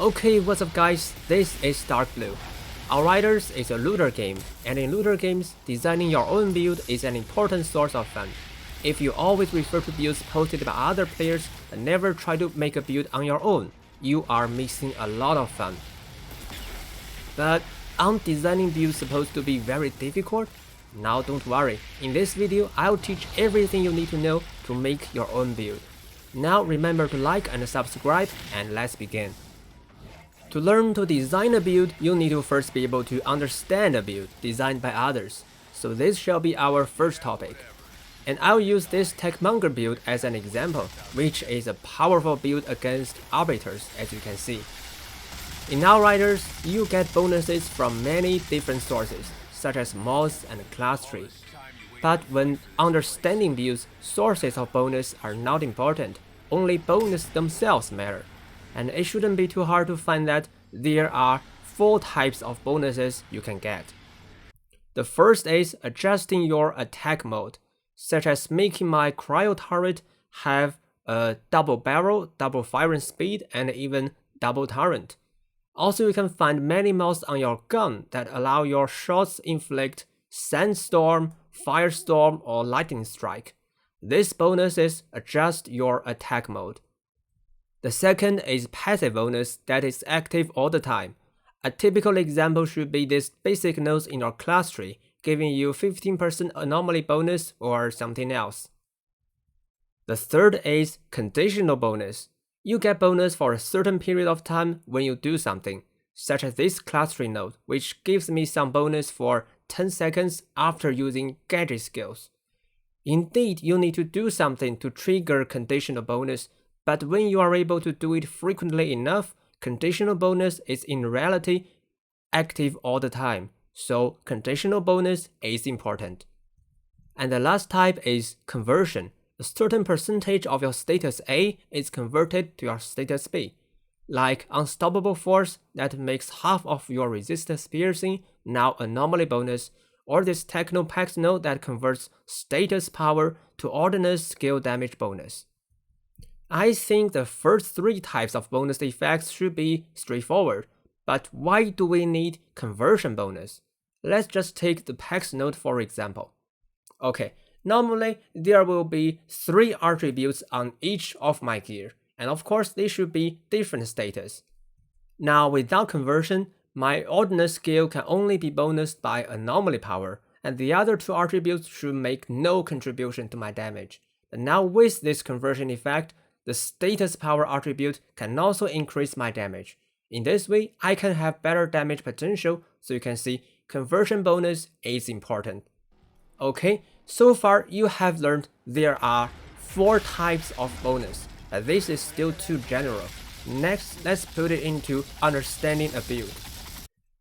Okay, what's up guys, this is Darkbblue. Outriders is a looter game, and in looter games, designing your own build is an important source of fun. If you always refer to builds posted by other players and never try to make a build on your own, you are missing a lot of fun. But aren't designing builds supposed to be very difficult? Now don't worry, in this video I'll teach everything you need to know to make your own build. Now remember to like and subscribe, and let's begin. To learn to design a build, you need to first be able to understand a build designed by others. So this shall be our first topic. And I'll use this Techmonger build as an example, which is a powerful build against Outriders, as you can see. In Outriders, you get bonuses from many different sources, such as mods and class tree. But when understanding builds, sources of bonus are not important, only bonus themselves matter. And it shouldn't be too hard to find that there are 4 types of bonuses you can get. The first is adjusting your attack mode, such as making my cryo turret have a double barrel, double firing speed, and even double turret. Also, you can find many mods on your gun that allow your shots inflict sandstorm, firestorm, or lightning strike. These bonuses adjust your attack mode. The second is passive bonus that is active all the time. A typical example should be this basic nodes in your class tree, giving you 15% anomaly bonus or something else. The third is conditional bonus. You get bonus for a certain period of time when you do something, such as this class tree node, which gives me some bonus for 10 seconds after using gadget skills. Indeed, you need to do something to trigger conditional bonus, but when you are able to do it frequently enough, conditional bonus is in reality active all the time, so conditional bonus is important. And the last type is conversion. A certain percentage of your status A is converted to your status B. Like Unstoppable Force that makes half of your resistance piercing now anomaly bonus, or this Techno Pax node that converts status power to ordnance skill damage bonus. I think the first 3 types of bonus effects should be straightforward, but why do we need conversion bonus? Let's just take the Pax node for example. Okay, normally there will be 3 attributes on each of my gear, and of course they should be different status. Now without conversion, my ordnance skill can only be bonused by anomaly power, and the other 2 attributes should make no contribution to my damage. And now with this conversion effect, the status power attribute can also increase my damage. In this way, I can have better damage potential, so you can see conversion bonus is important. Okay, so far you have learned there are 4 types of bonus, but this is still too general. Next, let's put it into understanding a build.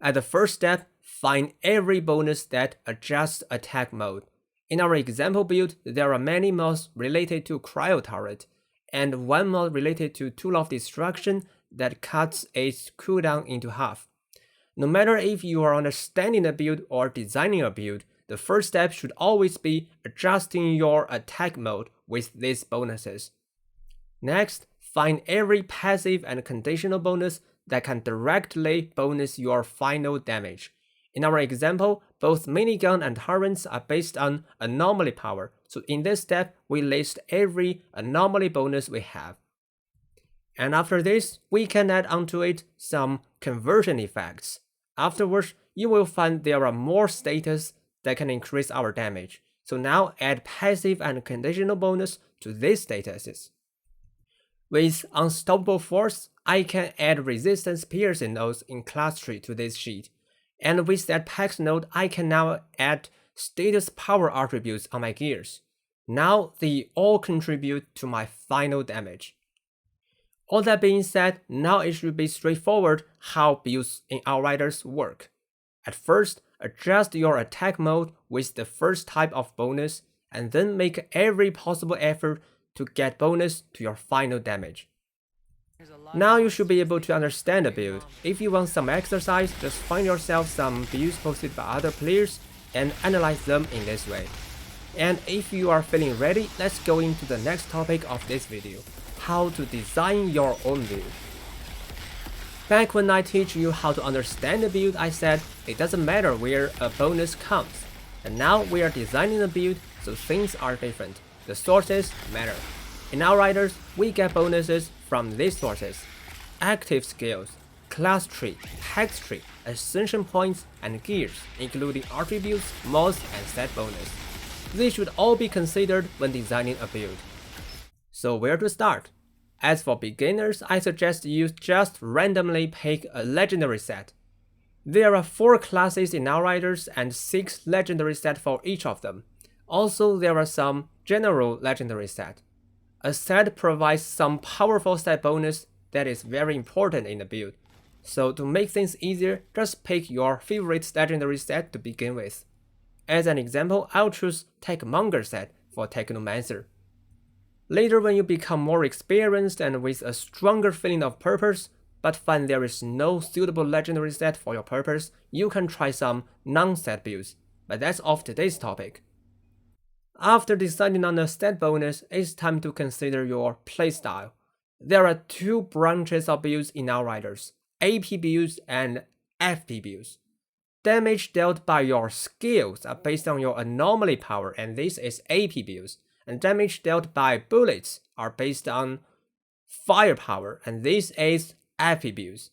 At the first step, find every bonus that adjusts attack mode. In our example build, there are many mods related to cryo turret, and 1 mod related to Tool of Destruction that cuts its cooldown into half. No matter if you are understanding a build or designing a build, the first step should always be adjusting your attack mode with these bonuses. Next, find every passive and conditional bonus that can directly bonus your final damage. In our example, both minigun and turrets are based on anomaly power, so in this step, we list every anomaly bonus we have. And after this, we can add onto it some conversion effects. Afterwards, you will find there are more status that can increase our damage, so now add passive and conditional bonus to these statuses. With Unstoppable Force, I can add resistance piercing nodes in class tree to this sheet. And with that Pax node, I can now add status power attributes on my gears. Now they all contribute to my final damage. All that being said, now it should be straightforward how builds in Outriders work. At first, adjust your attack mode with the first type of bonus, and then make every possible effort to get bonus to your final damage. Now you should be able to understand the build. If you want some exercise, just find yourself some builds posted by other players and analyze them in this way. And if you are feeling ready, let's go into the next topic of this video, how to design your own build. Back when I teach you how to understand a build, I said it doesn't matter where a bonus comes. And now we are designing a build, so things are different. The sources matter. In Outriders, we get bonuses from these sources: active skills, class tree, hex tree, ascension points, and gears, including attributes, mods, and set bonus. These should all be considered when designing a build. So where to start? As for beginners, I suggest you just randomly pick a legendary set. There are 4 classes in Outriders and 6 legendary sets for each of them. Also, there are some general legendary sets. A set provides some powerful set bonus that is very important in the build. So to make things easier, just pick your favorite legendary set to begin with. As an example, I'll choose Techmonger set for Technomancer. Later, when you become more experienced and with a stronger feeling of purpose, but find there is no suitable legendary set for your purpose, you can try some non-set builds, but that's off today's topic. After deciding on a set bonus, it's time to consider your playstyle. There are 2 branches of builds in Outriders: AP builds and FP builds. Damage dealt by your skills are based on your anomaly power, and this is AP builds. And damage dealt by bullets are based on firepower, and this is FP builds.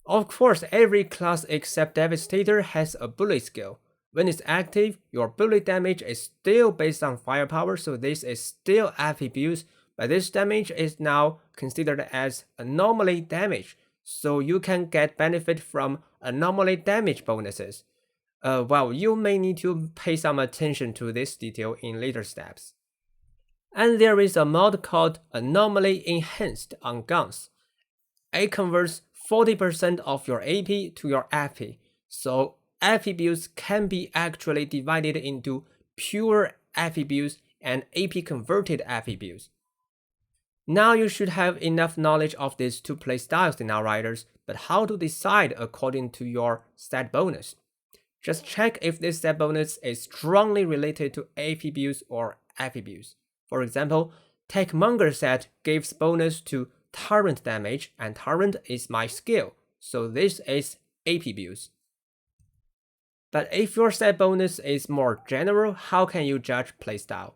Of course, every class except Devastator has a bullet skill. When it's active, your bullet damage is still based on firepower, so this is still FP builds, but this damage is now considered as anomaly damage, so you can get benefit from anomaly damage bonuses. Well, you may need to pay some attention to this detail in later steps. And there is a mod called Anomaly Enhanced on guns. It converts 40% of your AP to your FP, so FP builds can be actually divided into pure FP builds and AP converted FP builds. Now you should have enough knowledge of these 2 playstyles in Outriders, but how to decide according to your stat bonus? Just check if this set bonus is strongly related to AP builds or FP builds. For example, Techmonger set gives bonus to Torrent damage, and Torrent is my skill, so this is AP builds. But if your set bonus is more general, how can you judge playstyle?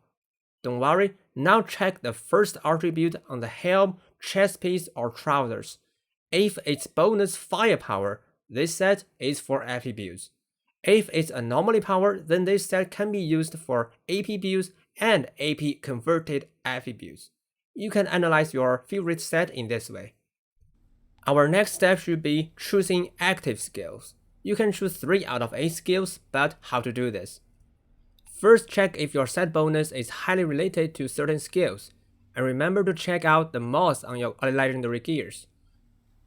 Don't worry, now check the first attribute on the helm, chest piece, or trousers. If it's bonus firepower, this set is for FP builds. If it's anomaly power, then this set can be used for AP builds and AP converted FP builds. You can analyze your favorite set in this way. Our next step should be choosing active skills. You can choose 3 out of 8 skills, but how to do this? First, check if your set bonus is highly related to certain skills, and remember to check out the mods on your legendary gears.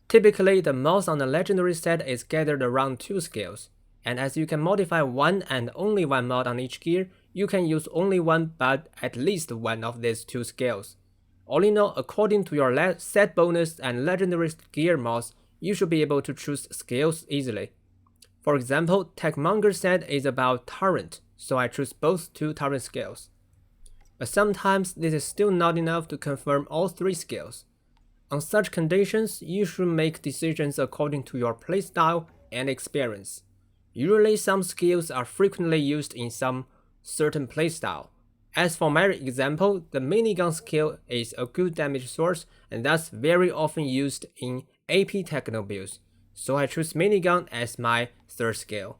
Typically, the mods on the legendary set is gathered around 2 skills, and as you can modify 1 and only 1 mod on each gear, you can use only 1 but at least 1 of these 2 skills. All in all, according to your set bonus and legendary gear mods, you should be able to choose skills easily. For example, Techmonger set is about Torrent, so I choose both 2 Torrent skills. But sometimes this is still not enough to confirm all 3 skills. On such conditions, you should make decisions according to your playstyle and experience. Usually some skills are frequently used in some certain playstyle. As for my example, the minigun skill is a good damage source and thus very often used in AP techno builds, so I choose minigun as my 3rd skill.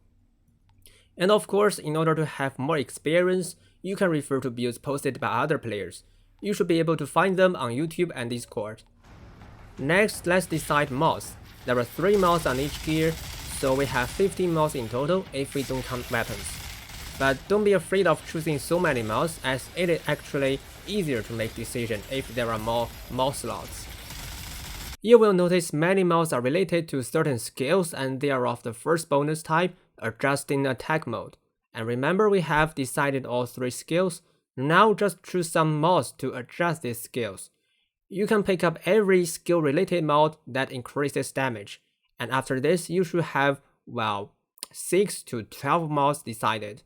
And of course, in order to have more experience, you can refer to builds posted by other players. You should be able to find them on YouTube and Discord. Next, let's decide mods. There are 3 mods on each gear, so we have 15 mods in total if we don't count weapons. But don't be afraid of choosing so many mods, as it is actually easier to make decisions if there are more mod slots. You will notice many mods are related to certain skills and they are of the first bonus type, adjusting attack mode. And remember, we have decided all 3 skills. Now just choose some mods to adjust these skills. You can pick up every skill related mod that increases damage. And after this, you should have, well, 6 to 12 mods decided.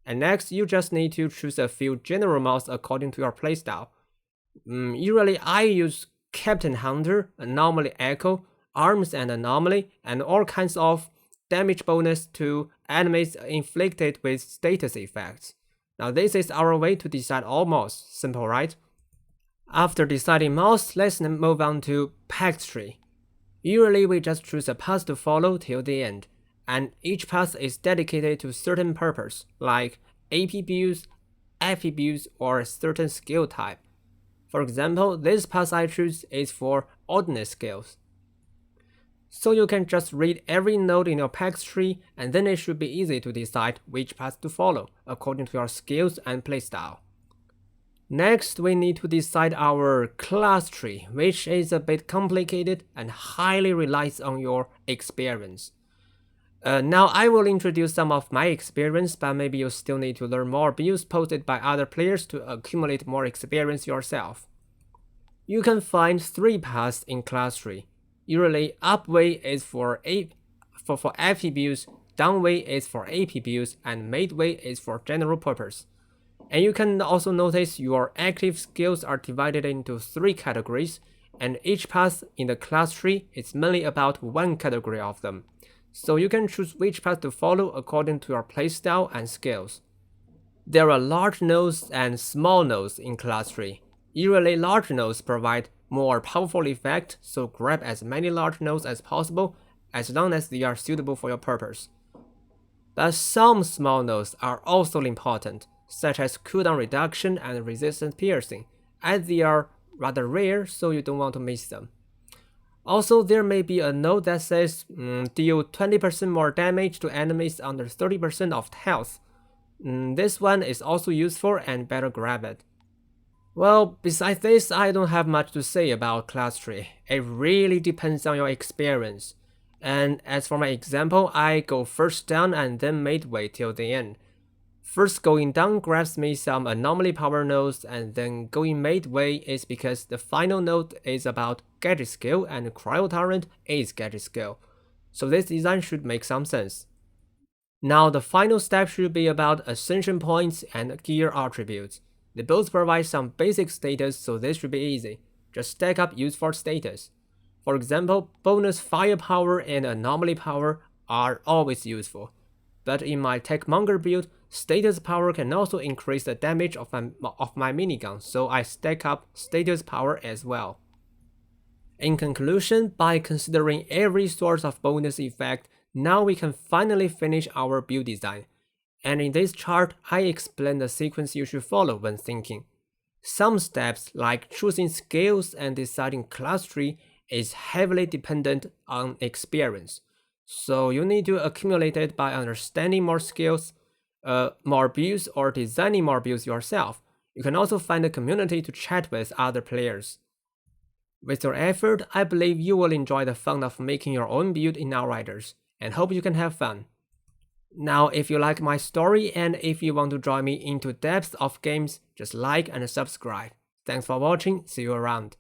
And next, you just need to choose a few general mods according to your playstyle. Usually I use Captain Hunter, Anomaly Echo, Arms and Anomaly, and all kinds of damage bonus to enemies inflicted with status effects. Now this is our way to decide all mods, simple right? After deciding mods, let's move on to path tree. Usually we just choose a path to follow till the end, and each path is dedicated to certain purpose, like AP builds, FP builds, or a certain skill type. For example, this path I choose is for ordnance skills. So you can just read every node in your path tree, and then it should be easy to decide which path to follow according to your skills and playstyle. Next, we need to decide our class tree, which is a bit complicated and highly relies on your experience. Now I will introduce some of my experience, but maybe you still need to learn more builds posted by other players to accumulate more experience yourself. You can find 3 paths in class tree. Usually, up way is for FP builds, down way is for AP builds, and mid way is for general purpose. And you can also notice your active skills are divided into 3 categories, and each path in the class tree is mainly about one category of them. So you can choose which path to follow according to your playstyle and skills. There are large nodes and small nodes in class tree. Usually large nodes provide more powerful effect, so grab as many large nodes as possible as long as they are suitable for your purpose. But some small nodes are also important, such as cooldown reduction and resistance piercing, as they are rather rare, so you don't want to miss them. Also, there may be a node that says deal 20% more damage to enemies under 30% of health. This one is also useful and better grab it. Well, besides this, I don't have much to say about class tree. It really depends on your experience. And as for my example, I go first down and then midway till the end. First going down grabs me some anomaly power nodes, and then going midway is because the final node is about gadget skill and cryo torrent is gadget skill. So this design should make some sense. Now the final step should be about ascension points and gear attributes. They both provide some basic status, so this should be easy. Just stack up useful status. For example, bonus firepower and anomaly power are always useful. But in my Techmonger build, status power can also increase the damage of my minigun, so I stack up status power as well. In conclusion, by considering every source of bonus effect, now we can finally finish our build design. And in this chart, I explain the sequence you should follow when thinking. Some steps, like choosing skills and deciding class tree, is heavily dependent on experience. So you need to accumulate it by understanding more skills, more builds, or designing more builds yourself. You can also find a community to chat with other players. With your effort, I believe you will enjoy the fun of making your own build in Outriders, and hope you can have fun. Now, if you like my story and if you want to join me into depths of games, just like and subscribe. Thanks for watching, see you around.